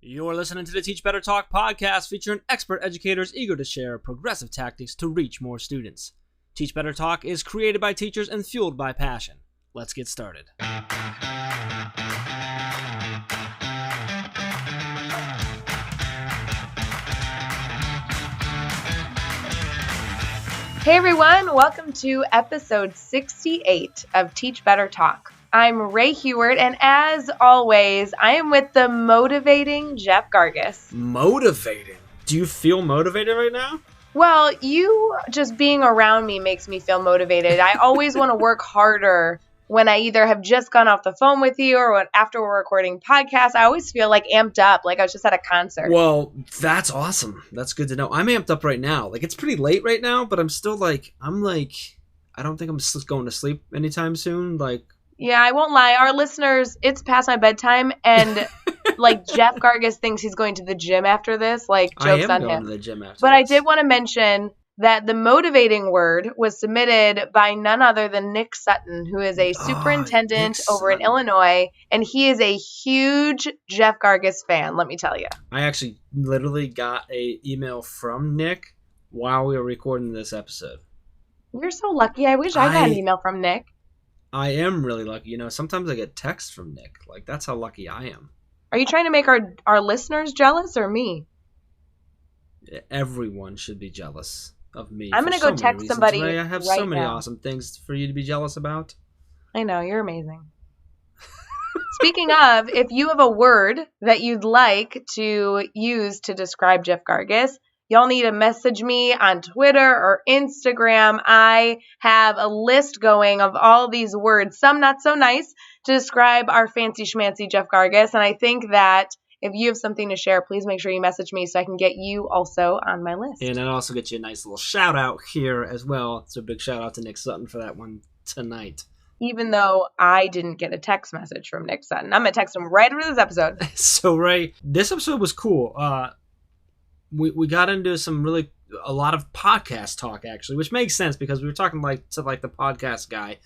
You're listening to the Teach Better Talk podcast featuring expert educators eager to share progressive tactics to reach more students. Teach Better Talk is created by teachers and fueled by passion. Let's get started. Hey everyone, welcome to episode 68 of Teach Better Talk. I'm Ray Heward, and as always, I am with the motivating Jeff Gargis. Motivating? Do you feel motivated right now? Well, you just being around me makes me feel motivated. I always want to work harder when I either have just gone off the phone with you or after we're recording podcasts. I always feel like amped up, like I was just at a concert. Well, that's awesome. That's good to know. I'm amped up right now. Like, it's pretty late right now, but I'm still I don't think I'm going to sleep anytime soon. Yeah, I won't lie. Our listeners, it's past my bedtime, and Jeff Gargis thinks he's going to the gym after this. Jokes on him. I am going to the gym after But this. I did want to mention that the motivating word was submitted by none other than Nick Sutton, who is a superintendent over in Illinois, and he is a huge Jeff Gargis fan, let me tell you. I actually literally got an email from Nick while we were recording this episode. You're so lucky. I wish I got an email from Nick. I am really lucky. Sometimes I get texts from Nick. That's how lucky I am. Are you trying to make our listeners jealous or me? Everyone should be jealous of me. I'm going to go text somebody Ray, I have right so many now. awesome things for you to be jealous about. I know, you're amazing. Speaking of, if you have a word that you'd like to use to describe Jeff Gargis, y'all need to message me on Twitter or Instagram. I have a list going of all these words, some not so nice, to describe our fancy schmancy Jeff Gargis. And I think that if you have something to share, please make sure you message me so I can get you also on my list. And I'll also get you a nice little shout out here as well. So a big shout out to Nick Sutton for that one tonight. Even though I didn't get a text message from Nick Sutton. I'm going to text him right after this episode. So Ray, this episode was cool. We got into a lot of podcast talk actually, which makes sense because we were talking to the podcast guy,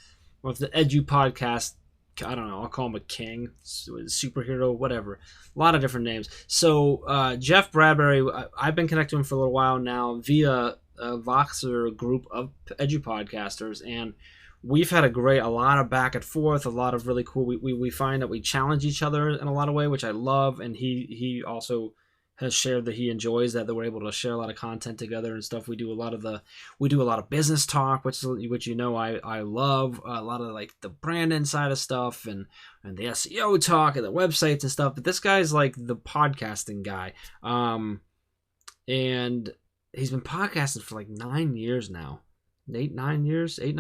or the Edu podcast. I don't know. I'll call him a king, superhero, whatever. A lot of different names. So Jeff Bradbury, I've been connected to him for a little while now via a Voxer group of Edu podcasters, and we've had a lot of back and forth, a lot of really cool. We find that we challenge each other in a lot of ways, which I love, and he also has shared that he enjoys that we're able to share a lot of content together and stuff. We do a lot of business talk, which I love, a lot of the brand side of stuff and the SEO talk and the websites and stuff. But this guy's the podcasting guy, and he's been podcasting for 9 years now, 9 years, I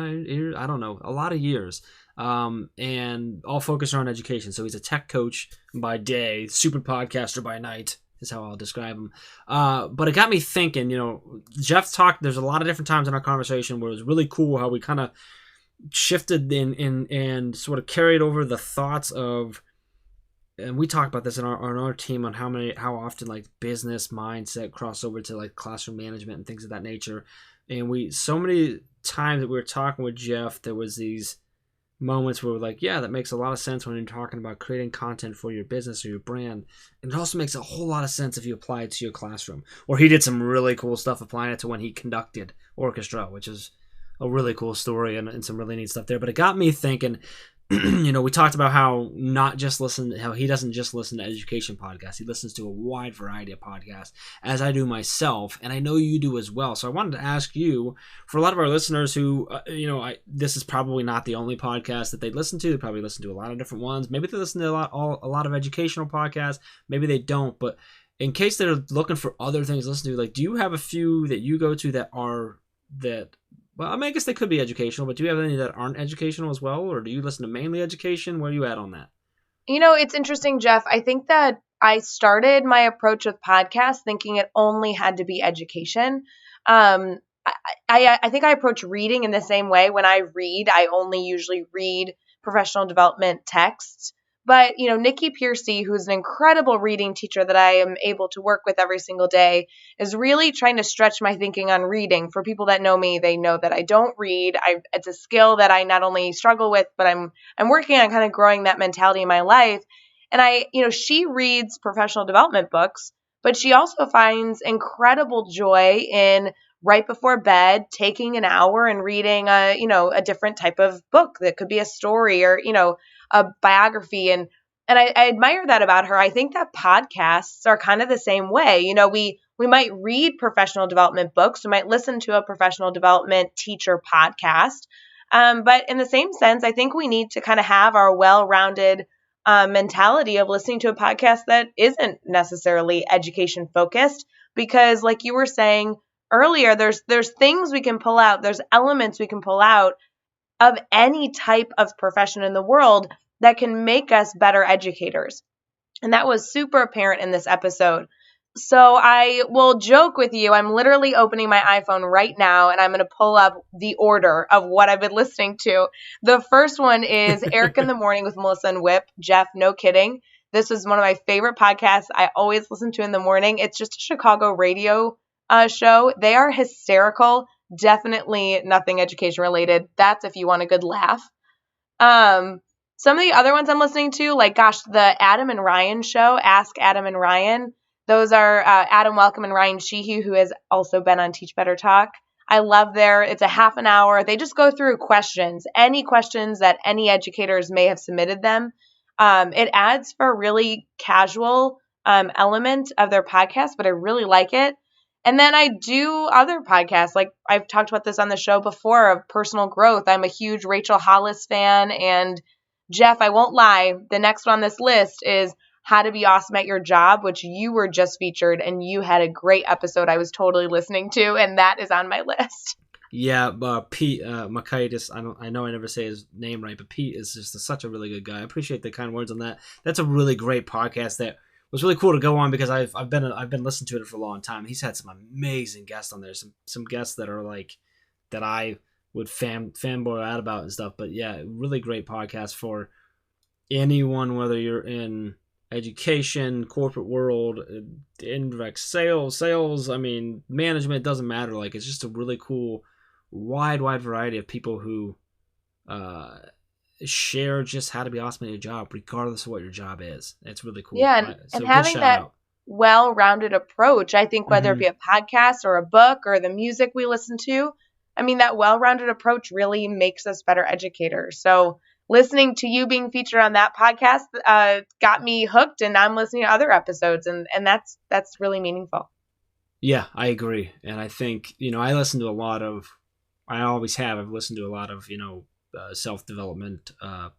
don't know, a lot of years. And all focused on education. So he's a tech coach by day, super podcaster by night. Is how I'll describe him. But it got me thinking, Jeff talked, there's a lot of different times in our conversation where it was really cool how we kind of shifted and sort of carried over the thoughts of, and we talked about this on our team on how often business mindset cross over to classroom management and things of that nature. And so many times that we were talking with Jeff, there was these moments where we're that makes a lot of sense when you're talking about creating content for your business or your brand. And it also makes a whole lot of sense if you apply it to your classroom. Or he did some really cool stuff applying it to when he conducted orchestra, which is a really cool story and some really neat stuff there. But it got me thinking, we talked about how he doesn't just listen to education podcasts. He listens to a wide variety of podcasts, as I do myself, and I know you do as well. So I wanted to ask you, for a lot of our listeners who, this is probably not the only podcast that they listen to. They probably listen to a lot of different ones. Maybe they listen to a lot of educational podcasts. Maybe they don't. But in case they're looking for other things to listen to, do you have a few that you go to that are that? Well, I guess they could be educational, but do you have any that aren't educational as well? Or do you listen to mainly education? Where are you at on that? It's interesting, Jeff. I think that I started my approach with podcasts thinking it only had to be education. I think I approach reading in the same way. When I read, I only usually read professional development texts. But, Nikki Piercy, who's an incredible reading teacher that I am able to work with every single day, is really trying to stretch my thinking on reading. For people that know me, they know that I don't read. It's a skill that I not only struggle with, but I'm working on kind of growing that mentality in my life. And she reads professional development books, but she also finds incredible joy in right before bed, taking an hour and reading a different type of book that could be a story or, a biography. And I admire that about her. I think that podcasts are kind of the same way. We might read professional development books. We might listen to a professional development teacher podcast. But in the same sense, I think we need to kind of have our well-rounded mentality of listening to a podcast that isn't necessarily education focused, because like you were saying earlier, there's things we can pull out, there's elements we can pull out of any type of profession in the world that can make us better educators. And that was super apparent in this episode. So I will joke with you. I'm literally opening my iPhone right now, and I'm going to pull up the order of what I've been listening to. The first one is Eric in the Morning with Melissa and Whip. Jeff, no kidding. This was one of my favorite podcasts I always listen to in the morning. It's just a Chicago radio show. They are hysterical. Definitely nothing education related. That's if you want a good laugh. Some of the other ones I'm listening to, the Adam and Ryan show, Ask Adam and Ryan. Those are Adam Welcome and Ryan Sheehy, who has also been on Teach Better Talk. I love it's a half an hour. They just go through questions, any questions that any educators may have submitted them. It adds for a really casual element of their podcast, but I really like it. And then I do other podcasts, like I've talked about this on the show before, of personal growth. I'm a huge Rachel Hollis fan. And Jeff, I won't lie, the next one on this list is How to Be Awesome at Your Job, which you were just featured, and you had a great episode I was totally listening to, and that is on my list. Yeah, Pete Makaitis, I know I never say his name right, but Pete is just such a really good guy. I appreciate the kind words on that. That's a really great podcast that was really cool to go on, because I've been listening to it for a long time. He's had some amazing guests on there, some guests that are that I would fanboy out about and stuff. But yeah, really great podcast for anyone, whether you're in education, corporate world, indirect sales, management, doesn't matter. It's just a really cool, wide variety of people who share just how to be awesome at your job, regardless of what your job is. It's really cool. Yeah, and having that well-rounded approach, I think whether it be a podcast or a book or the music we listen to, that well-rounded approach really makes us better educators. So listening to you being featured on that podcast got me hooked, and I'm listening to other episodes, and that's really meaningful. Yeah, I agree. And I think, I listen to I've listened to a lot of, self-development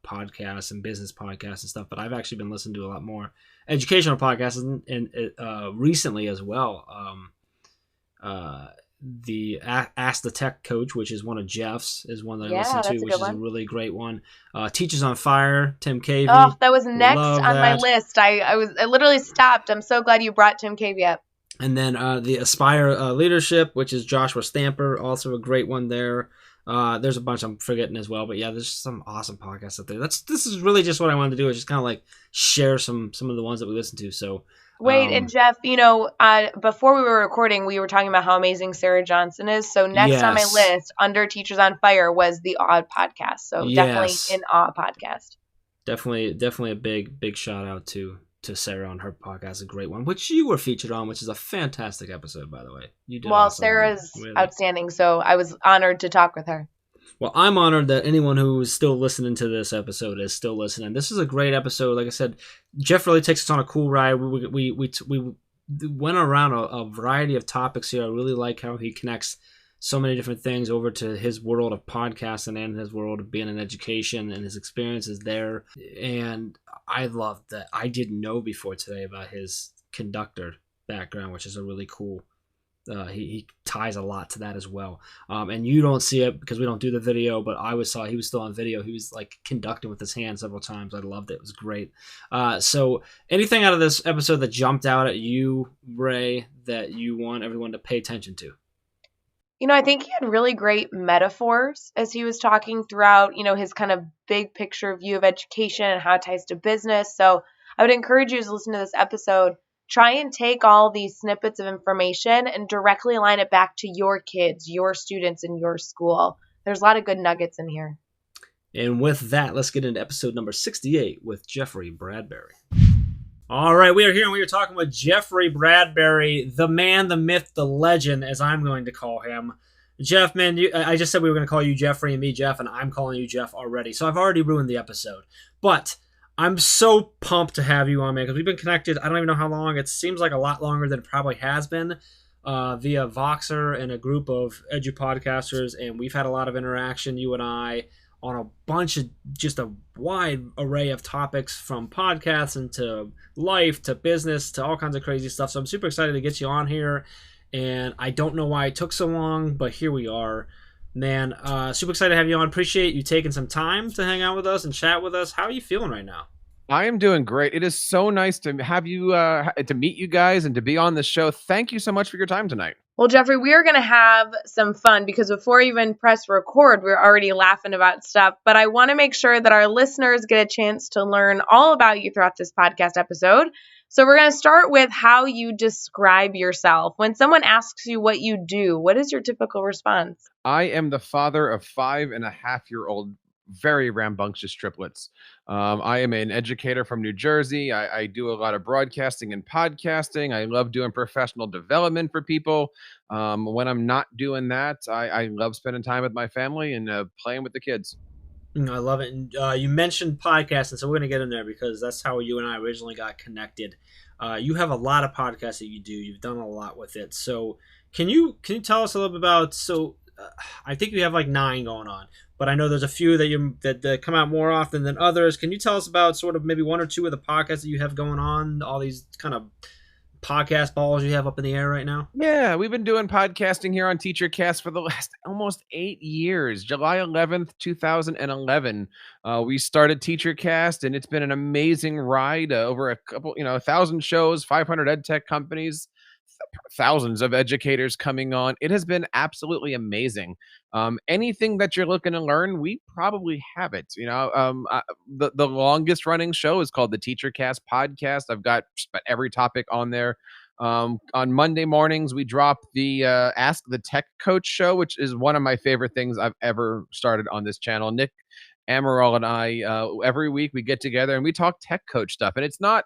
podcasts and business podcasts and stuff, but I've actually been listening to a lot more educational podcasts and recently as well. The Ask the Tech Coach, which is one of Jeff's, is one that I listen to, which is a really great one. Teachers on Fire, Tim Cavey. Oh, that was next on my list. I literally stopped. I'm so glad you brought Tim Cavey up. And then the Aspire Leadership, which is Joshua Stamper, also a great one there. There's a bunch I'm forgetting as well, but yeah, there's some awesome podcasts out there. This is really just what I wanted to do, is just kind of share some of the ones that we listen to. So wait, and Jeff, before we were recording, we were talking about how amazing Sarah Johnson is. So next on my list, under Teachers on Fire, was the Awe podcast. So definitely an Awe podcast. Definitely a big shout out to Sarah on her podcast, a great one, which you were featured on, which is a fantastic episode, by the way. You did. Well, Sarah's outstanding, so I was honored to talk with her. Well, I'm honored that anyone who is still listening to this episode is still listening. This is a great episode. Like I said, Jeff really takes us on a cool ride. We went around a variety of topics here. I really like how he connects so many different things over to his world of podcasting and his world of being in education and his experiences there. And I love that. I didn't know before today about his conductor background, which is a really cool. He ties a lot to that as well. And you don't see it because we don't do the video, but I saw he was still on video. He was conducting with his hand several times. I loved it. It was great. So anything out of this episode that jumped out at you, Ray, that you want everyone to pay attention to? I think he had really great metaphors as he was talking throughout, his kind of big picture view of education and how it ties to business. So I would encourage you to listen to this episode. Try and take all these snippets of information and directly align it back to your kids, your students in your school. There's a lot of good nuggets in here. And with that, let's get into episode number 68 with Jeffrey Bradbury. All right, we are here and we are talking with Jeffrey Bradbury, the man, the myth, the legend, as I'm going to call him. Jeff, man, I just said we were going to call you Jeffrey and me Jeff, and I'm calling you Jeff already. So I've already ruined the episode. But I'm so pumped to have you on, man, because we've been connected. I don't even know how long. It seems like a lot longer than it probably has been via Voxer and a group of edu podcasters, and we've had a lot of interaction, you and I, on a bunch of just a wide array of topics from podcasts and to life to business to all kinds of crazy stuff. So I'm super excited to get you on here. And I don't know why it took so long, but here we are. Man, super excited to have you on. Appreciate you taking some time to hang out with us and chat with us. How are you feeling right now? I am doing great. It is so nice to have you, to meet you guys and to be on the show. Thank you so much for your time tonight. Well, Jeffrey, we are going to have some fun because before we even press record, we're already laughing about stuff. But I want to make sure that our listeners get a chance to learn all about you throughout this podcast episode. So we're going to start with how you describe yourself. When someone asks you what you do, what is your typical response? I am the father of 5.5-year-old, very rambunctious triplets. I am an educator from New Jersey. I do a lot of broadcasting and podcasting. I love doing professional development for people. When I'm not doing that, I love spending time with my family and playing with the kids. I love it. And you mentioned podcasting, so we're going to get in there because that's how you and I originally got connected. You have a lot of podcasts that you do. You've done a lot with it. So can you tell us a little bit about? So I think you have like 9 going on, but I know there's a few that come out more often than others. Can you tell us about sort of maybe 1 or 2 of the podcasts that you have going on? All these kind of podcast balls you have up in the air right now. Yeah, we've been doing podcasting here on TeacherCast for the last almost 8 years. July 11th, 2011, we started TeacherCast, and it's been an amazing ride. Over a couple, 1,000 shows, 500 ed tech companies, thousands of educators coming on. It has been absolutely amazing. Anything that you're looking to learn, we probably have it. The longest running show is called the TeacherCast podcast. I've got just about every topic on there. On Monday mornings, we drop the Ask the Tech Coach show, which is one of my favorite things I've ever started on this channel. Nick Amaral and I, every week we get together and we talk tech coach stuff. And it's not,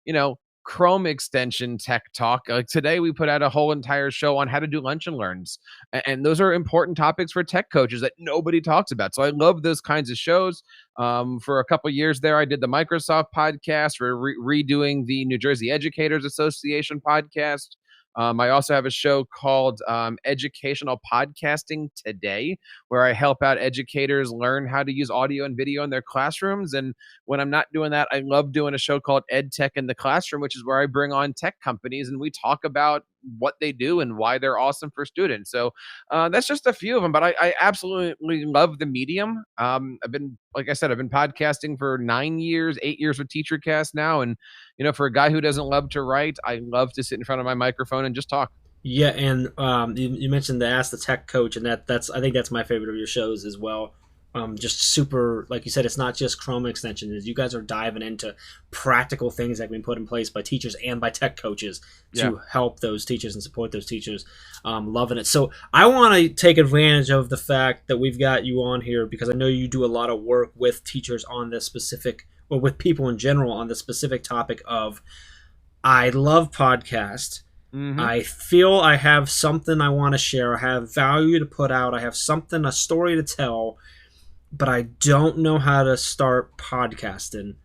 you know, Chrome extension tech talk. Like today, we put out a whole entire show on how to do lunch and learns. And those are important topics for tech coaches that nobody talks about. So I love those kinds of shows. For a couple years there, I did the Microsoft podcast. We're redoing the New Jersey Educators Association podcast. I also have a show called Educational Podcasting Today, where I help out educators learn how to use audio and video in their classrooms. And when I'm not doing that, I love doing a show called Ed Tech in the Classroom, which is where I bring on tech companies and we talk about what they do and why they're awesome for students. So that's just a few of them, but I absolutely love the medium. Like I said, I've been podcasting for 9 years, 8 years with TeacherCast now. And, for a guy who doesn't love to write, I love to sit in front of my microphone and just talk. Yeah, and you mentioned the Ask the Tech Coach, and that's I think that's my favorite of your shows as well. Just super, like you said, it's not just Chrome extensions. You guys are diving into practical things that have been put in place by teachers and by tech coaches to help those teachers and support those teachers. Loving it. So I want to take advantage of the fact that we've got you on here because I know you do a lot of work with teachers on this specific, or with people in general on the specific topic of I love podcasts. Mm-hmm. I feel I have something I want to share. I have value to put out. I have something, a story to tell, but I don't know how to start podcasting.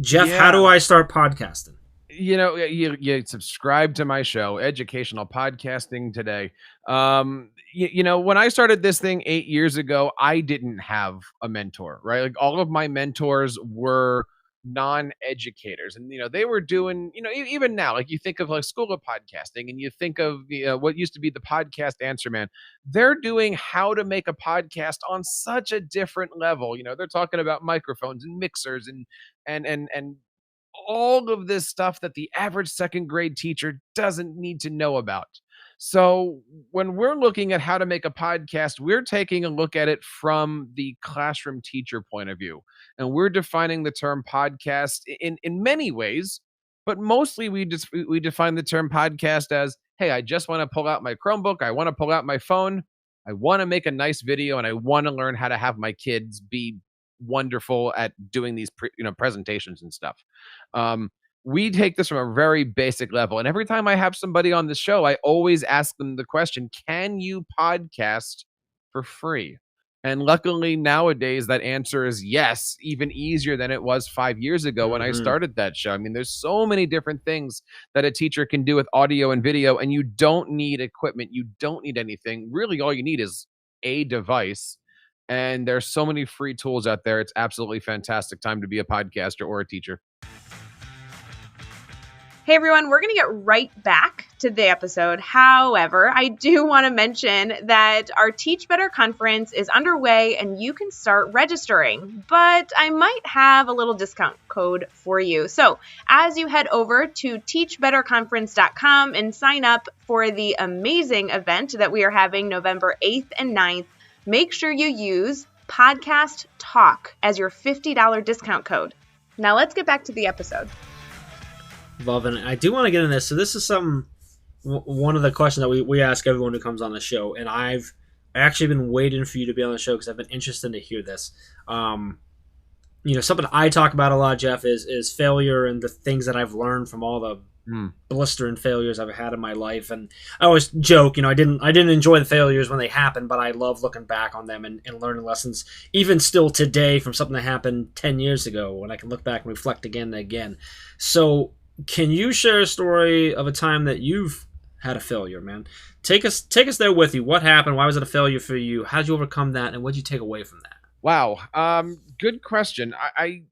Jeff, how do I start podcasting? You subscribe to my show, Educational Podcasting Today. When I started this thing 8 years ago, I didn't have a mentor, right? Like all of my mentors were non-educators, and they were doing, even now, like you think of like School of Podcasting, and you think of what used to be the Podcast Answer Man. They're doing how to make a podcast on such a different level. They're talking about microphones and mixers and all of this stuff that the average second grade teacher doesn't need to know about. So when we're looking at how to make a podcast, we're taking a look at it from the classroom teacher point of view. And we're defining the term podcast in many ways, but mostly we define the term podcast as, hey, I just want to pull out my Chromebook, I want to pull out my phone, I want to make a nice video, and I want to learn how to have my kids be wonderful at doing these presentations and stuff. we take this from a very basic level. And every time I have somebody on the show, I always ask them the question, can you podcast for free? And luckily nowadays that answer is yes, even easier than it was 5 years ago when I started that show. I mean, there's so many different things that a teacher can do with audio and video, and you don't need equipment. You don't need anything. Really, all you need is a device. And there's so many free tools out there. It's absolutely fantastic time to be a podcaster or a teacher. Hey everyone, we're going to get right back to the episode. However, I do want to mention that our Teach Better conference is underway and you can start registering, but I might have a little discount code for you. So as you head over to teachbetterconference.com and sign up for the amazing event that we are having November 8th and 9th, make sure you use Podcast Talk as your $50 discount code. Now let's get back to the episode. And I do want to get in this. So this is one of the questions that we ask everyone who comes on the show, and I've actually been waiting for you to be on the show because I've been interested to hear this. Something I talk about a lot, Jeff, is failure and the things that I've learned from all the blistering failures I've had in my life. And I always joke, I didn't enjoy the failures when they happened, but I love looking back on them and learning lessons, even still today, from something that happened 10 years ago when I can look back and reflect again and again. So can you share a story of a time that you've had a failure, man? Take us there with you. What happened? Why was it a failure for you? How did you overcome that? And what did you take away from that? Wow. Good question. I've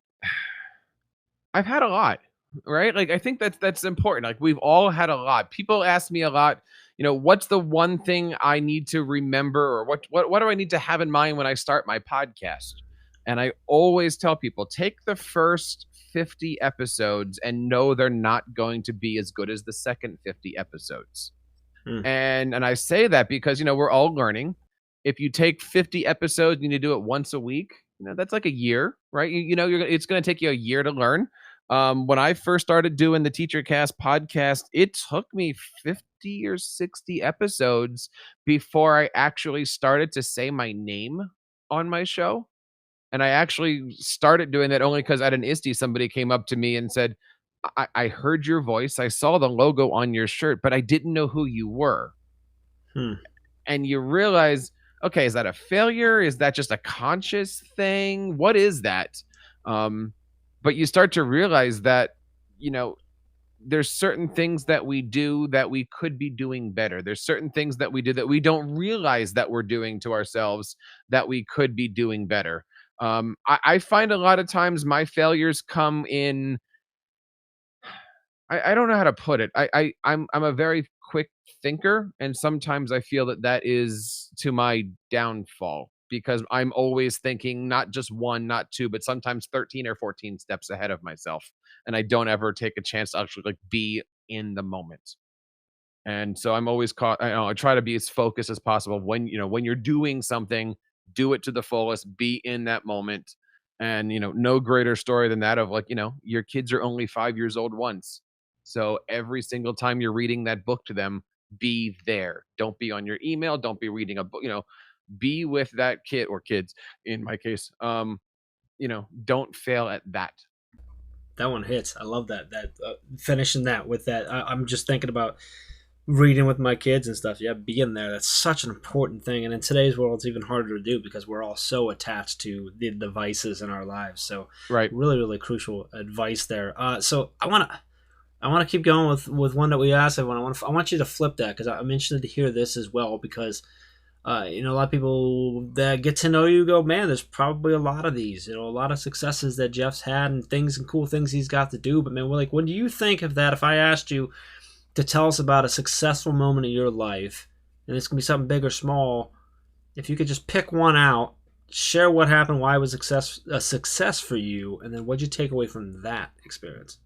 had a lot, right? Like, I think that's important. Like, we've all had a lot. People ask me a lot, what's the one thing I need to remember, or what do I need to have in mind when I start my podcast? And I always tell people, take the first 50 episodes and know they're not going to be as good as the second 50 episodes. And I say that because, we're all learning. If you take 50 episodes and you do it once a week, that's like a year, right? It's going to take you a year to learn. When I first started doing the TeacherCast podcast, it took me 50 or 60 episodes before I actually started to say my name on my show. And I actually started doing that only because at an ISTE, somebody came up to me and said, I heard your voice. I saw the logo on your shirt, but I didn't know who you were. And you realize, okay, is that a failure? Is that just a conscious thing? What is that? But you start to realize that, there's certain things that we do that we could be doing better. There's certain things that we do that we don't realize that we're doing to ourselves that we could be doing better. I find a lot of times my failures come in, I don't know how to put it. I'm a very quick thinker, and sometimes I feel that is to my downfall because I'm always thinking not just one, not two, but sometimes 13 or 14 steps ahead of myself. And I don't ever take a chance to actually be in the moment. And so I'm always I try to be as focused as possible when you're doing something, do it to the fullest, be in that moment. And, no greater story than that of your kids are only 5 years old once. So every single time you're reading that book to them, be there. Don't be on your email. Don't be reading a book, be with that kid or kids in my case. Don't fail at that. That one hits. I love that. Finishing that with that. I'm just thinking about reading with my kids and stuff. Yeah, be in there. That's such an important thing. And in today's world, it's even harder to do because we're all so attached to the devices in our lives. So, right, really, really crucial advice there. So I want to keep going with one that we asked everyone. I want you to flip that because I'm interested to hear this as well because a lot of people that get to know you go, man, there's probably a lot of these, a lot of successes that Jeff's had and things and cool things he's got to do. But man, we're like, what do you think of that? If I asked you to tell us about a successful moment in your life, and it's gonna be something big or small, if you could just pick one out, share what happened, why it was a success for you, and then what'd you take away from that experience?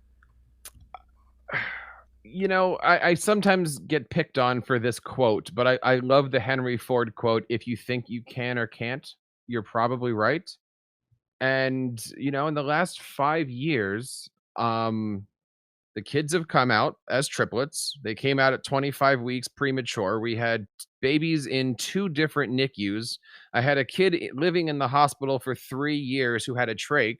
I sometimes get picked on for this quote, but I love the Henry Ford quote, if you think you can or can't, you're probably right. And, in the last 5 years, the kids have come out as triplets. They came out at 25 weeks premature. We had babies in 2 different NICUs. I had a kid living in the hospital for 3 years who had a trach.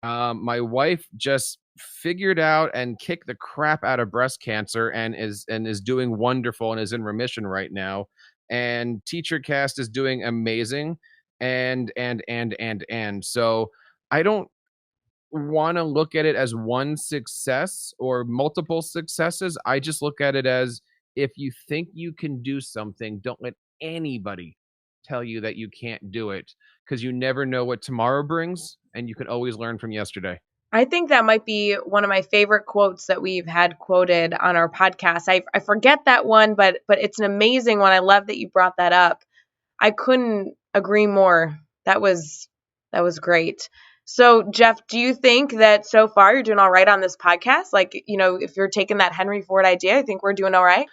My wife just figured out and kicked the crap out of breast cancer and is doing wonderful and is in remission right now. And TeacherCast is doing amazing. And so I don't want to look at it as one success or multiple successes. I just look at it as, if you think you can do something, don't let anybody tell you that you can't do it, because you never know what tomorrow brings, and you can always learn from yesterday. I think that might be one of my favorite quotes that we've had quoted on our podcast. I forget that one, but it's an amazing one. I love that you brought that up. I couldn't agree more. That was great. So, Jeff, do you think that so far you're doing all right on this podcast? Like, if you're taking that Henry Ford idea, I think we're doing all right.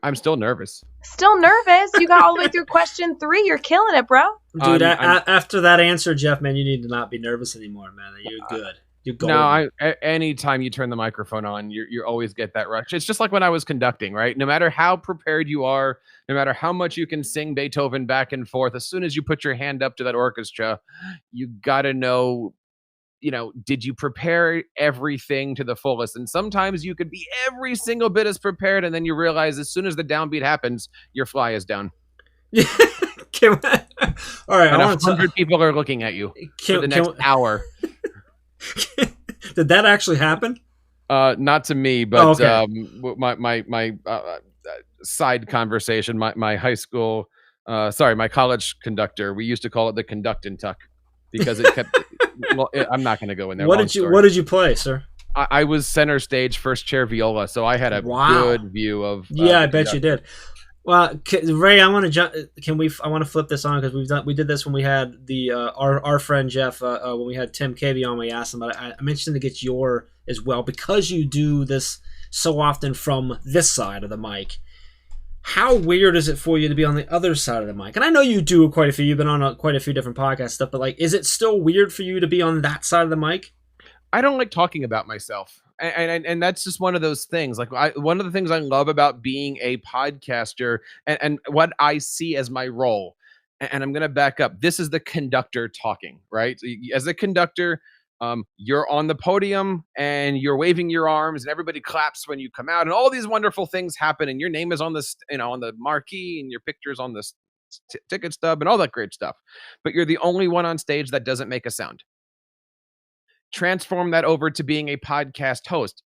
I'm still nervous. Still nervous? You got all the way through question 3. You're killing it, bro. Dude, after that answer, Jeff, man, you need to not be nervous anymore, man. You're good. You're golden. No, anytime you turn the microphone on, you always get that rush. It's just like when I was conducting, right? No matter how prepared you are, no matter how much you can sing Beethoven back and forth, as soon as you put your hand up to that orchestra, you got to know, did you prepare everything to the fullest? And sometimes you could be every single bit as prepared, and then you realize as soon as the downbeat happens, your fly is down. All right, and 100 people are looking at you for the next hour. Did that actually happen? Not to me, but okay. My side conversation. My high school, my college conductor. We used to call it the conduct and tuck because it kept. Well, I'm not going to go in there. What did you play, sir? I was center stage, first chair viola, so I had a good view of. I bet you did. Well, Ray, I want to jump. I want to flip this on because we did this when we had the our friend Jeff when we had Tim Cavey on. We asked him, but I'm interested to get your as well because you do this so often from this side of the mic. How weird is it for you to be on the other side of the mic? And I know you do quite a few. You've been on quite a few different podcast stuff, but is it still weird for you to be on that side of the mic? I don't like talking about myself. And that's just one of those things. One of the things I love about being a podcaster and what I see as my role, and I'm going to back up. This is the conductor talking, right? As a conductor, you're on the podium and you're waving your arms and everybody claps when you come out and all these wonderful things happen and your name is on the, on the marquee and your picture's on the ticket stub and all that great stuff. But you're the only one on stage that doesn't make a sound. Transform that over to being a podcast host.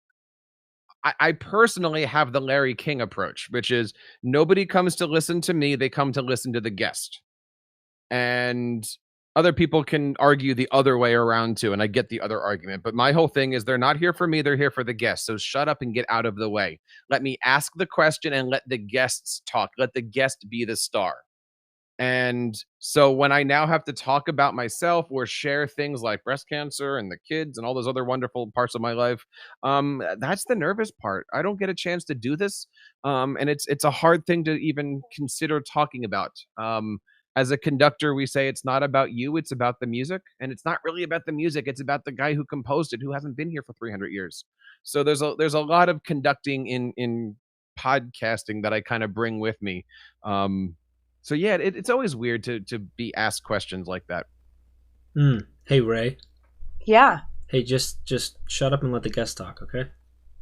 I personally have the Larry King approach, which is nobody comes to listen to me. They come to listen to the guest. And other people can argue the other way around too. And I get the other argument. But my whole thing is they're not here for me. They're here for the guest. So shut up and get out of the way. Let me ask the question and let the guests talk. Let the guest be the star. And so when I now have to talk about myself or share things like breast cancer and the kids and all those other wonderful parts of my life, that's the nervous part. I don't get a chance to do this. And it's a hard thing to even consider talking about. As a conductor, we say it's not about you, it's about the music. And it's not really about the music. It's about the guy who composed it, who hasn't been here for 300 years. So there's a lot of conducting in podcasting that I kind of bring with me. So yeah, it's always weird to be asked questions like that. Hey, Ray. Yeah. Hey, just shut up and let the guest talk, okay?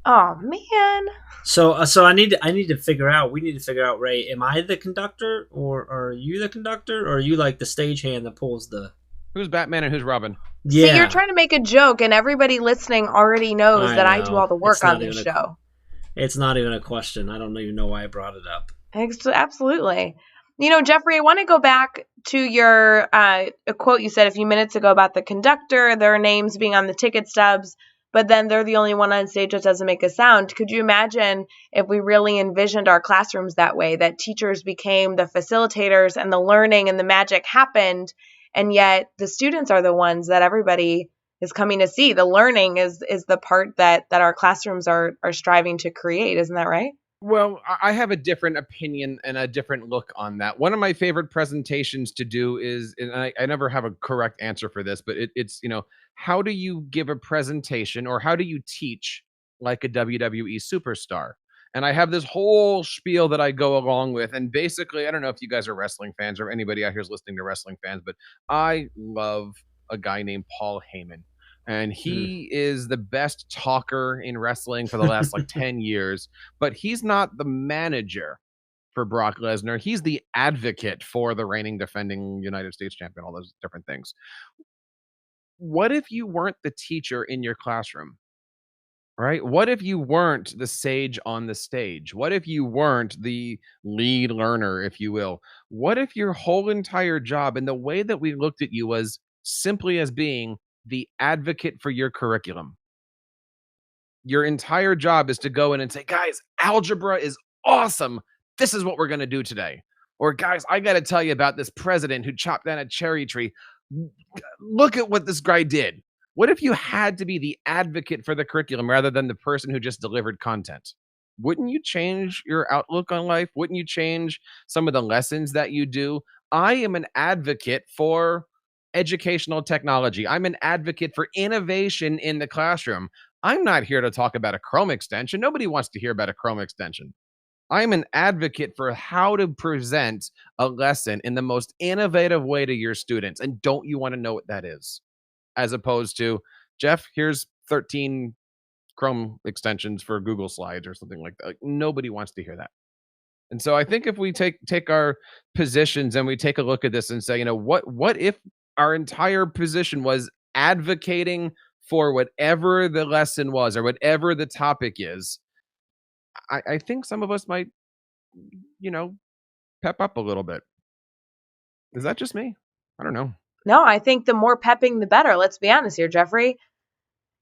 Oh man. So I need to figure out. We need to figure out, Ray. Am I the conductor, or are you the conductor, or are you like the stagehand that pulls the? Who's Batman and who's Robin? Yeah. See, you're trying to make a joke, and everybody listening already knows that I do all the work on this show. It's not even a question. I don't even know why I brought it up. Absolutely. Jeffrey, I want to go back to your a quote you said a few minutes ago about the conductor, their names being on the ticket stubs, but then they're the only one on stage that doesn't make a sound. Could you imagine if we really envisioned our classrooms that way, that teachers became the facilitators and the learning and the magic happened, and yet the students are the ones that everybody is coming to see? The learning is the part that our classrooms are striving to create. Isn't that right? Well, I have a different opinion and a different look on that. One of my favorite presentations to do is, and I never have a correct answer for this, but it's, how do you give a presentation or how do you teach like a WWE superstar? And I have this whole spiel that I go along with. And basically, I don't know if you guys are wrestling fans or anybody out here is listening to wrestling fans, but I love a guy named Paul Heyman. And Mm. he is the best talker in wrestling for the last like 10 years, but he's not the manager for Brock Lesnar. He's the advocate for the reigning defending United States champion, all those different things. What if you weren't the teacher in your classroom? Right? What if you weren't the sage on the stage? What if you weren't the lead learner, if you will? What if your whole entire job and the way that we looked at you was simply as being the advocate for your curriculum? Your entire job is to go in and say, guys, algebra is awesome. This is what we're going to do today. Or, guys, I got to tell you about this president who chopped down a cherry tree. Look at what this guy did. What if you had to be the advocate for the curriculum rather than the person who just delivered content? Wouldn't you change your outlook on life? Wouldn't you change some of the lessons that you do? I am an advocate for educational technology. I'm an advocate for innovation in the classroom. I'm not here to talk about a Chrome extension. Nobody wants to hear about a Chrome extension. I'm an advocate for how to present a lesson in the most innovative way to your students. And don't you want to know what that is? As opposed to, Jeff, here's 13 Chrome extensions for Google Slides or something like that. Like, nobody wants to hear that. And so I think if we take our positions and we take a look at this and say, what if our entire position was advocating for whatever the lesson was or whatever the topic is, I think some of us might, pep up a little bit. Is that just me? I don't know. No, I think the more pepping, the better. Let's be honest here, Jeffrey.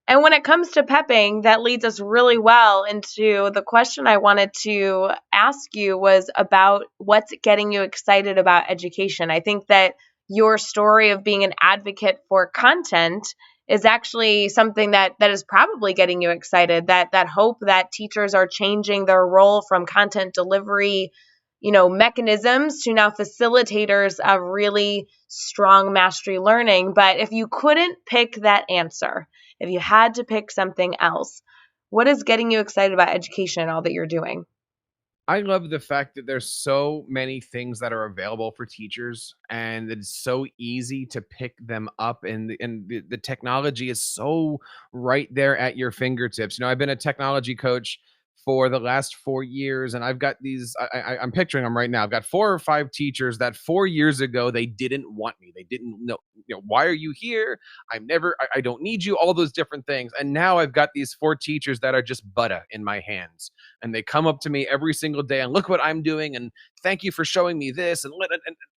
And when it comes to pepping, that leads us really well into the question I wanted to ask you was about what's getting you excited about education. I think that your story of being an advocate for content is actually something that is probably getting you excited, that hope that teachers are changing their role from content delivery, mechanisms to now facilitators of really strong mastery learning. But if you couldn't pick that answer, if you had to pick something else, what is getting you excited about education and all that you're doing? I love the fact that there's so many things that are available for teachers and it's so easy to pick them up and the technology is so right there at your fingertips. I've been a technology coach for the last 4 years and I've got I'm picturing them right now. I've got 4 or 5 teachers that 4 years ago, they didn't want me. They didn't know, why are you here? I don't need you, all those different things. And now I've got these 4 teachers that are just butter in my hands and they come up to me every single day and look what I'm doing and thank you for showing me this and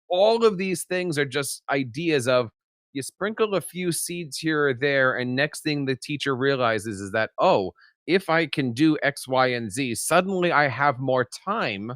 all of these things are just ideas of you sprinkle a few seeds here or there and next thing the teacher realizes is that, oh, if I can do X, Y, and Z, suddenly I have more time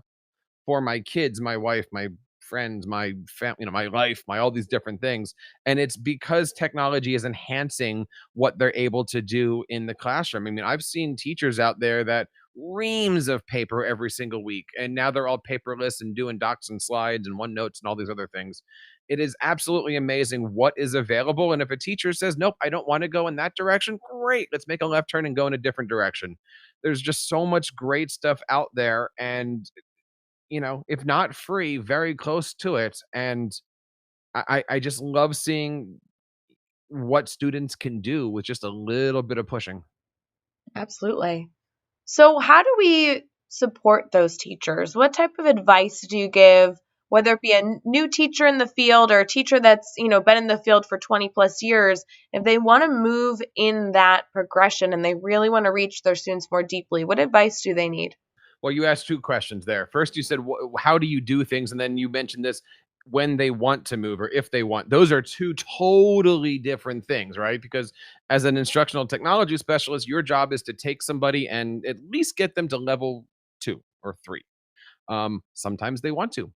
for my kids, my wife, my friends, my family, my life, my all these different things. And it's because technology is enhancing what they're able to do in the classroom. I mean, I've seen teachers out there that reams of paper every single week, and now they're all paperless and doing docs and slides and OneNotes and all these other things. It is absolutely amazing what is available. And if a teacher says, nope, I don't want to go in that direction, great, let's make a left turn and go in a different direction. There's just so much great stuff out there. And if not free, very close to it. And I just love seeing what students can do with just a little bit of pushing. Absolutely. So how do we support those teachers? What type of advice do you give, whether it be a new teacher in the field or a teacher that's, been in the field for 20 plus years, if they want to move in that progression and they really want to reach their students more deeply, what advice do they need? Well, you asked 2 questions there. First, you said, how do you do things? And then you mentioned this when they want to move or if they want. Those are 2 totally different things, right? Because as an instructional technology specialist, your job is to take somebody and at least get them to level 2 or 3. Sometimes they want to.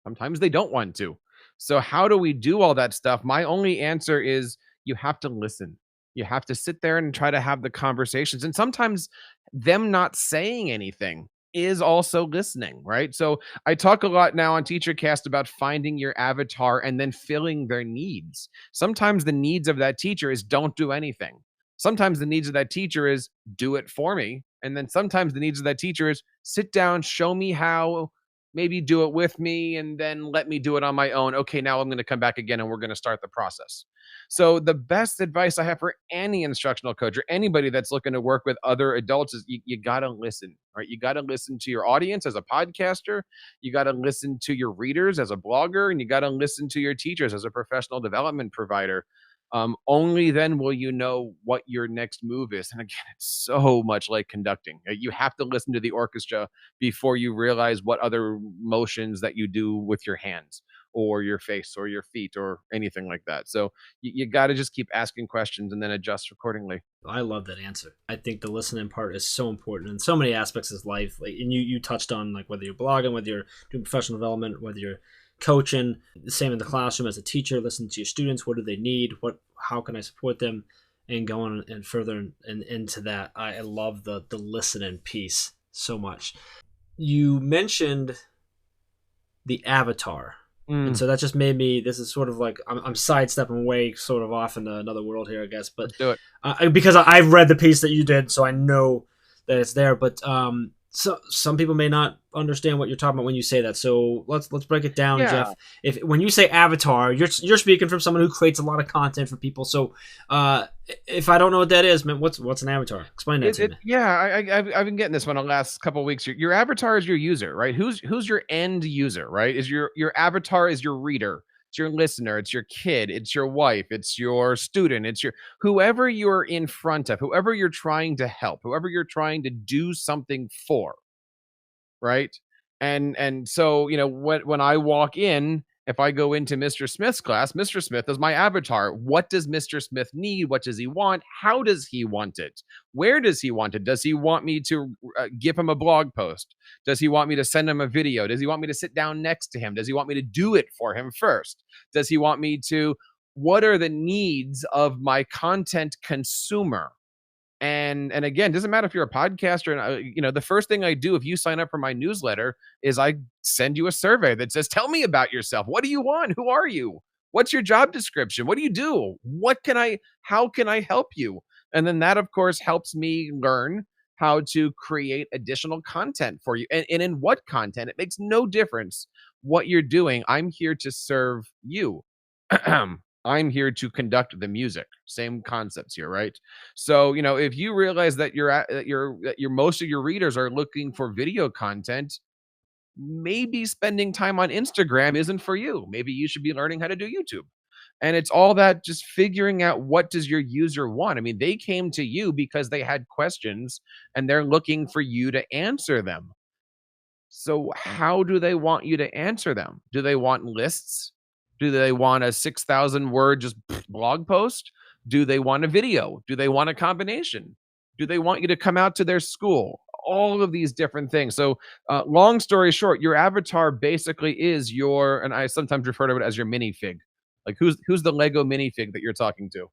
Sometimes they don't want to. So how do we do all that stuff? My only answer is you have to listen. You have to sit there and try to have the conversations. And sometimes them not saying anything is also listening, right? So I talk a lot now on TeacherCast about finding your avatar and then filling their needs. Sometimes the needs of that teacher is don't do anything. Sometimes the needs of that teacher is do it for me. And then sometimes the needs of that teacher is sit down, show me how maybe do it with me and then let me do it on my own. Okay, now I'm going to come back again and we're going to start the process. So the best advice I have for any instructional coach or anybody that's looking to work with other adults is you got to listen, right? You got to listen to your audience as a podcaster. You got to listen to your readers as a blogger, and you got to listen to your teachers as a professional development provider. Only then will you know what your next move is. And again, it's so much like conducting. You have to listen to the orchestra before you realize what other motions that you do with your hands or your face or your feet or anything like that. So you got to just keep asking questions and then adjust accordingly. I love that answer. I think the listening part is so important in so many aspects of life. Like, and you touched on, like, whether you're blogging, whether you're doing professional development, whether you're coaching, the same in the classroom as a teacher. Listen to your students. What do they need? How can I support them? And going and further and into that, I love the listening piece so much. You mentioned the avatar. And so that just made me, this is sort of like, I'm sidestepping way sort of off into another world here, I guess. But do it. Because I've read the piece that you did, so I know that it's there. But so some people may not understand what you're talking about when you say that. So let's break it down, Jeff. When you say avatar, you're speaking from someone who creates a lot of content for people. So if I don't know what that is, man, what's an avatar? Explain that to me. Yeah, I've been getting this one the last couple of weeks. Your avatar is your user, right? Who's your end user, right? Is your avatar is your reader. It's your listener, it's your kid, it's your wife, it's your student, it's your whoever you're in front of, whoever you're trying to help, whoever you're trying to do something for, right? And so, when I walk in, if I go into Mr. Smith's class, Mr. Smith is my avatar. What does Mr. Smith need? What does he want? How does he want it? Where does he want it? Does he want me to give him a blog post? Does he want me to send him a video? Does he want me to sit down next to him? Does he want me to do it for him first? Does he want me to, what are the needs of my content consumer? And again, doesn't matter if you're a podcaster. And the first thing I do if you sign up for my newsletter is I send you a survey that says, "Tell me about yourself. What do you want? Who are you? What's your job description? What do you do? How can I help you?" And then that, of course, helps me learn how to create additional content for you. And in what content, it makes no difference what you're doing. I'm here to serve you. I'm here to conduct the music. Same concepts here, right? So, if you realize that most of your readers are looking for video content, maybe spending time on Instagram isn't for you. Maybe you should be learning how to do YouTube. And it's all that just figuring out, what does your user want? I mean, they came to you because they had questions and they're looking for you to answer them. So how do they want you to answer them? Do they want lists? Do they want a 6,000 word just blog post? Do they want a video? Do they want a combination? Do they want you to come out to their school? All of these different things. So long story short, your avatar basically is and I sometimes refer to it as your minifig. Like who's the Lego minifig that you're talking to?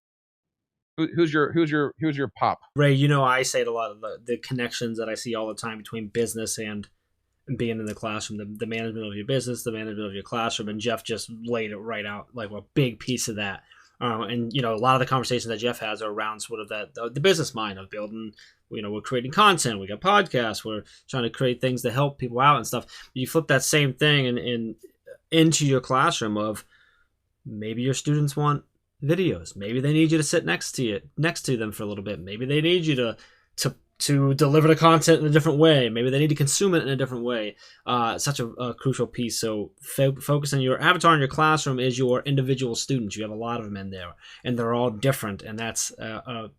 Who's your pop? Ray, I say it a lot of the connections that I see all the time between business and being in the classroom, the management of your business, the management of your classroom, and Jeff just laid it right out, like a big piece of that. And a lot of the conversations that Jeff has are around sort of that the business mind of building. We're creating content, we got podcasts, we're trying to create things to help people out and stuff. You flip that same thing and into your classroom of maybe your students want videos, maybe they need you to sit next to them for a little bit, maybe they need you to deliver the content in a different way. Maybe they need to consume it in a different way. Such a crucial piece. So focus on your avatar in your classroom is your individual students. You have a lot of them in there, and they're all different, and that's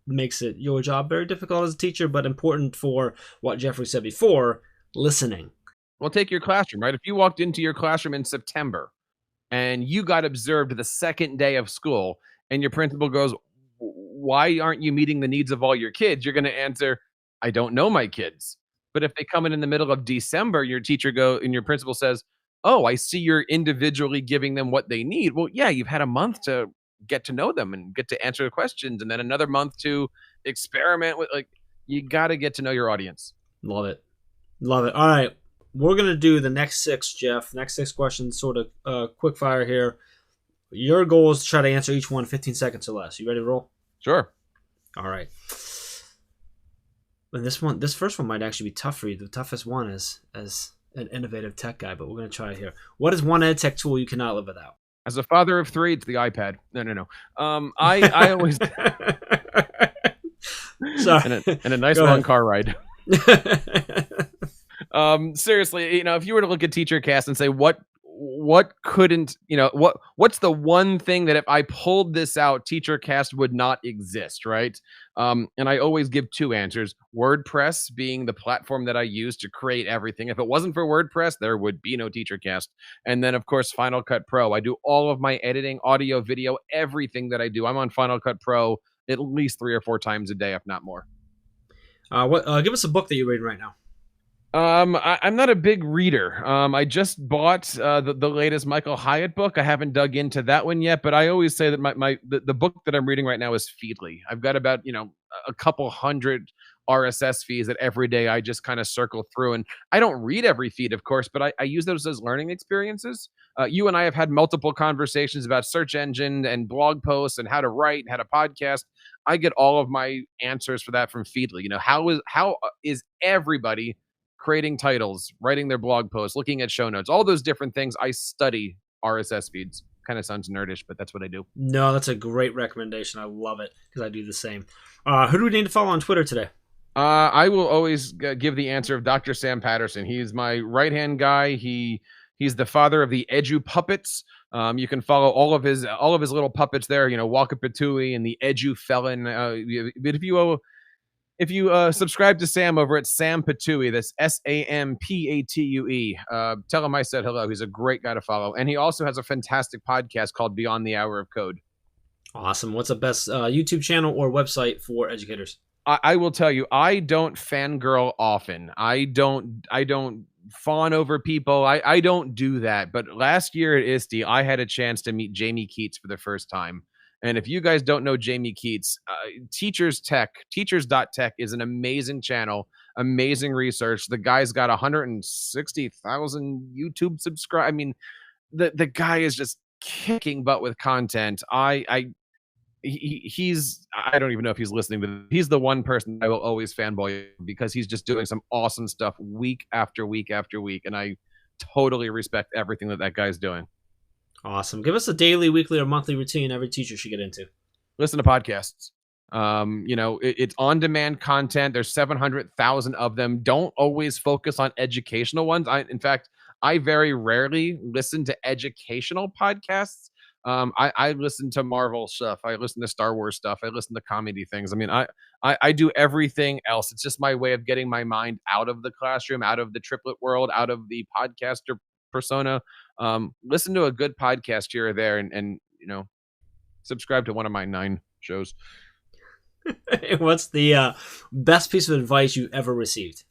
makes it your job very difficult as a teacher, but important for what Jeffrey said before, listening. Well, take your classroom, right? If you walked into your classroom in September and you got observed the second day of school and your principal goes, "Why aren't you meeting the needs of all your kids?" You're going to answer, "I don't know my kids." But if they come in the middle of December, your principal says, "Oh, I see you're individually giving them what they need." Well, yeah, you've had a month to get to know them and get to answer the questions, and then another month to experiment with. You got to get to know your audience. Love it. All right, we're gonna do the next 6, Jeff. Next 6 questions, sort of quick fire here. Your goal is to try to answer each one 15 seconds or less. You ready to roll? Sure. All right. And this first one might actually be tough for you. The toughest one, as an innovative tech guy, but we're going to try it here. What is one ed tech tool you cannot live without? As a father of 3, it's the iPad. No. I always Sorry. and a nice long car ride. Seriously, if you were to look at TeacherCast and say what couldn't, what's the one thing that if I pulled this out, TeacherCast would not exist, right? And I always give 2 answers. WordPress being the platform that I use to create everything. If it wasn't for WordPress, there would be no TeacherCast. And then, of course, Final Cut Pro. I do all of my editing, audio, video, everything that I do. I'm on Final Cut Pro at least 3 or 4 times a day, if not more. Give us a book that you're reading right now. I'm not a big reader. I just bought the latest Michael Hyatt book. I haven't dug into that one yet, but I always say that the book that I'm reading right now is Feedly. I've got about a couple hundred RSS feeds that every day I just kind of circle through, and I don't read every feed, of course, but I use those as learning experiences. You and I have had multiple conversations about search engine and blog posts and how to write, how to podcast. I get all of my answers for that from Feedly. How is everybody creating titles, writing their blog posts, looking at show notes, all those different things. I study RSS feeds. Kind of sounds nerdish, but that's what I do. No, that's a great recommendation. I love it because I do the same. Who do we need to follow on Twitter today? I will always give the answer of Dr. Sam Patterson. He's my right-hand guy. He's the father of the Edu puppets. You can follow all of his little puppets there. Walker Patui and the Edu Felon. If you subscribe to Sam over at Sam Patui, that's SAMPATUE, tell him I said hello. He's a great guy to follow. And he also has a fantastic podcast called Beyond the Hour of Code. Awesome. What's the best YouTube channel or website for educators? I will tell you, I don't fangirl often. I don't fawn over people. I don't do that. But last year at ISTE, I had a chance to meet Jamie Keats for the first time. And if you guys don't know Jamie Keats, teachers.tech is an amazing channel, amazing research. The guy's got 160,000 YouTube subscribers. I mean, the guy is just kicking butt with content. He's I don't even know if he's listening, but he's the one person I will always fanboy because he's just doing some awesome stuff week after week after week. And I totally respect everything that guy's doing. Awesome. Give us a daily, weekly, or monthly routine every teacher should get into. Listen to podcasts. It's on-demand content. There's 700,000 of them. Don't always focus on educational ones. In fact, I very rarely listen to educational podcasts. I listen to Marvel stuff. I listen to Star Wars stuff. I listen to comedy things. I mean, I do everything else. It's just my way of getting my mind out of the classroom, out of the triplet world, out of the podcaster persona. Listen to a good podcast here or there, and subscribe to one of my 9 shows. What's the best piece of advice you ever received?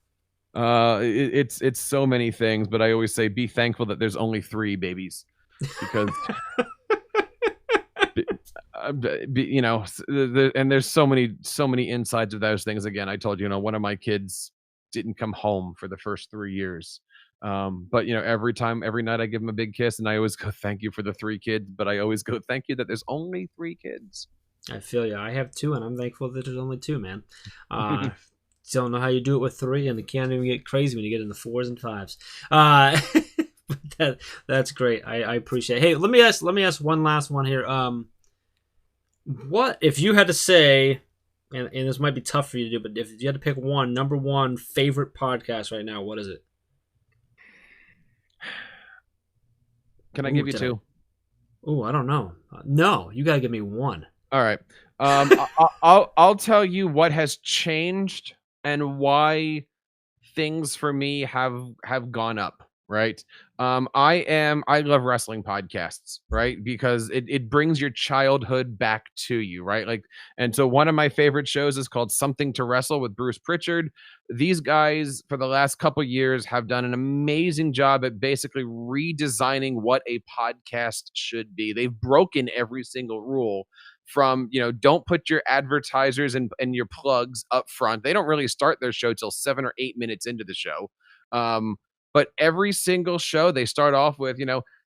It's so many things, but I always say be thankful that there's only 3 babies, because and there's so many insides of those things. Again, I told you, one of my kids didn't come home for the first 3 years. But every night I give him a big kiss, and I always go, thank you for the 3 kids, but I always go, thank you that there's only 3 kids. I feel you. I have 2, and I'm thankful that there's only 2, man. Don't know how you do it with 3, and it can't even get crazy when you get into 4s and 5s. That's great. I appreciate it. Hey, let me ask one last one here. What if you had to say, and this might be tough for you to do, but if you had to pick number one favorite podcast right now, what is it? Can I give you 2? I don't know. No, you gotta give me 1. All right. I'll tell you what has changed and why things for me have gone up. Right. I love wrestling podcasts, right? Because it brings your childhood back to you, right? And so one of my favorite shows is called Something to Wrestle with Bruce Pritchard. These guys for the last couple years have done an amazing job at basically redesigning what a podcast should be. They've broken every single rule from, don't put your advertisers and your plugs up front. They don't really start their show till 7 or 8 minutes into the show. But every single show, they start off with,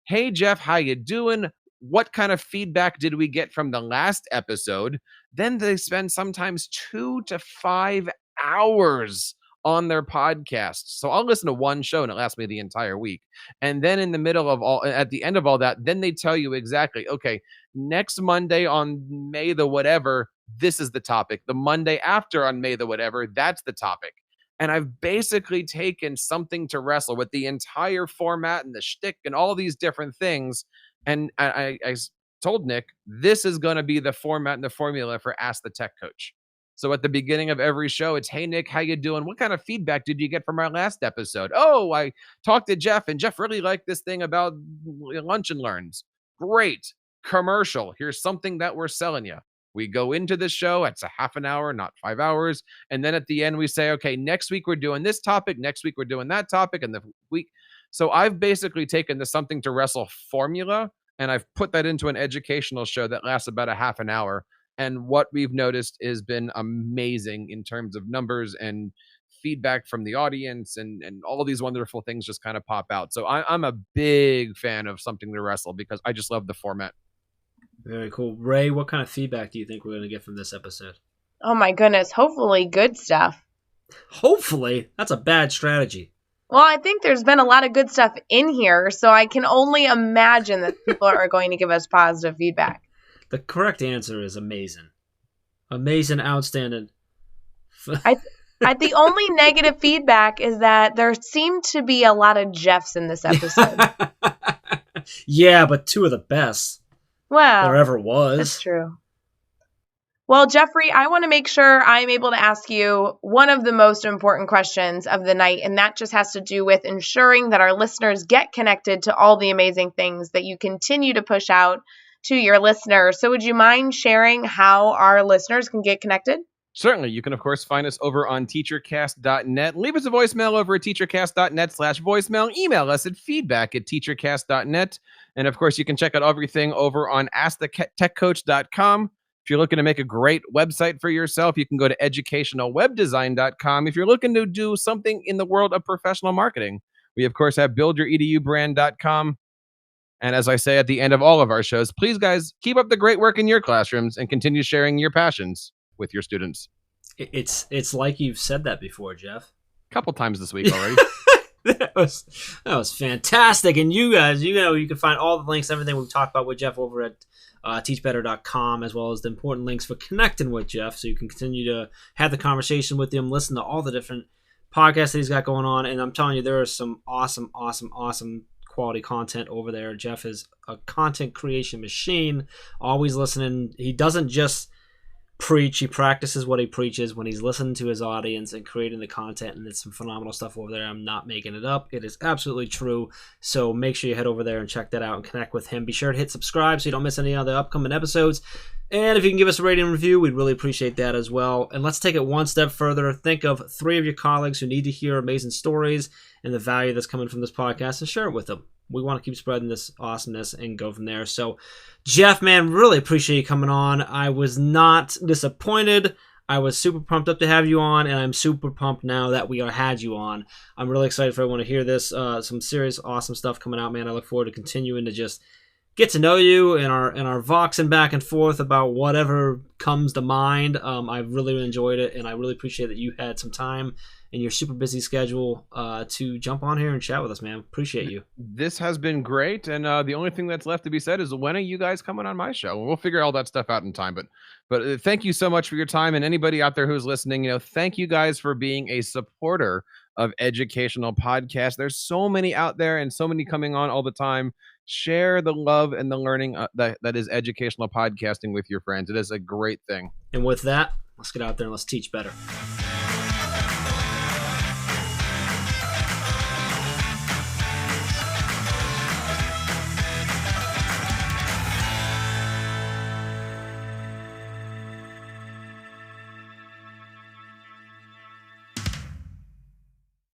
hey, Jeff, how you doing? What kind of feedback did we get from the last episode? Then they spend sometimes 2 to 5 hours on their podcasts. So I'll listen to one show and it lasts me the entire week. And then in the middle of at the end of all that, then they tell you exactly, okay, next Monday on May the whatever, this is the topic. The Monday after on May the whatever, that's the topic. And I've basically taken Something to Wrestle with the entire format and the shtick and all these different things. And I told Nick, this is going to be the format and the formula for Ask the Tech Coach. So at the beginning of every show, it's, hey, Nick, how you doing? What kind of feedback did you get from our last episode? Oh, I talked to Jeff, and Jeff really liked this thing about Lunch and Learns. Great. Commercial. Here's something that we're selling you. We go into the show. It's a half an hour, not 5 hours. And then at the end, we say, okay, next week we're doing this topic. Next week we're doing that topic. And the week. So I've basically taken the Something to Wrestle formula and I've put that into an educational show that lasts about a half an hour. And what we've noticed has been amazing in terms of numbers and feedback from the audience, and all these wonderful things just kind of pop out. So I'm a big fan of Something to Wrestle because I just love the format. Very cool. Ray, what kind of feedback do you think we're going to get from this episode? Oh my goodness. Hopefully good stuff. Hopefully? That's a bad strategy. Well, I think there's been a lot of good stuff in here, so I can only imagine that people are going to give us positive feedback. The correct answer is amazing. Amazing, outstanding. I the only negative feedback is that there seemed to be a lot of Jeffs in this episode. Yeah, but two of the best there ever was. That's true. Well, Jeffrey, I want to make sure I'm able to ask you one of the most important questions of the night, and that just has to do with ensuring that our listeners get connected to all the amazing things that you continue to push out to your listeners. So would you mind sharing how our listeners can get connected? Certainly. You can, of course, find us over on teachercast.net. Leave us a voicemail over at teachercast.net/voicemail. Email us at feedback@teachercast.net. And, of course, you can check out everything over on askthetechcoach.com. If you're looking to make a great website for yourself, you can go to educationalwebdesign.com. If you're looking to do something in the world of professional marketing, we, of course, have buildyouredubrand.com. And as I say at the end of all of our shows, please, guys, keep up the great work in your classrooms and continue sharing your passions with your students. It's like you've said that before, Jeff. A couple times this week already. that was fantastic. And you guys, you can find all the links, everything we've talked about with Jeff over at teachbetter.com, as well as the important links for connecting with Jeff, so you can continue to have the conversation with him, listen to all the different podcasts that he's got going on. And I'm telling you, there is some awesome quality content over there. Jeff is a content creation machine, always listening. He doesn't just preach, he practices what he preaches when he's listening to his audience and creating the content, and it's some phenomenal stuff over there. I'm not making it up. It is absolutely true. So make sure you head over there and check that out and connect with him. Be sure to hit subscribe so you don't miss any other upcoming episodes. And if you can give us a rating and review, we'd really appreciate that as well. And let's take it one step further. Think of 3 of your colleagues who need to hear amazing stories and the value that's coming from this podcast, and share it with them. We want to keep spreading this awesomeness and go from there. So, Jeff, man, really appreciate you coming on. I was not disappointed. I was super pumped up to have you on, and I'm super pumped now that we had you on. I'm really excited for everyone to hear this. Some serious, awesome stuff coming out, man. I look forward to continuing to just get to know you and our voxing back and forth about whatever comes to mind. I really enjoyed it, and I really appreciate that you had some time in your super busy schedule to jump on here and chat with us, man. Appreciate you. This has been great, and the only thing that's left to be said is, when are you guys coming on my show? We'll figure all that stuff out in time, but thank you so much for your time, and anybody out there who's listening, thank you guys for being a supporter of educational podcasts. There's so many out there and so many coming on all the time. Share the love and the learning that is educational podcasting with your friends. It is a great thing. And with that, let's get out there and let's teach better.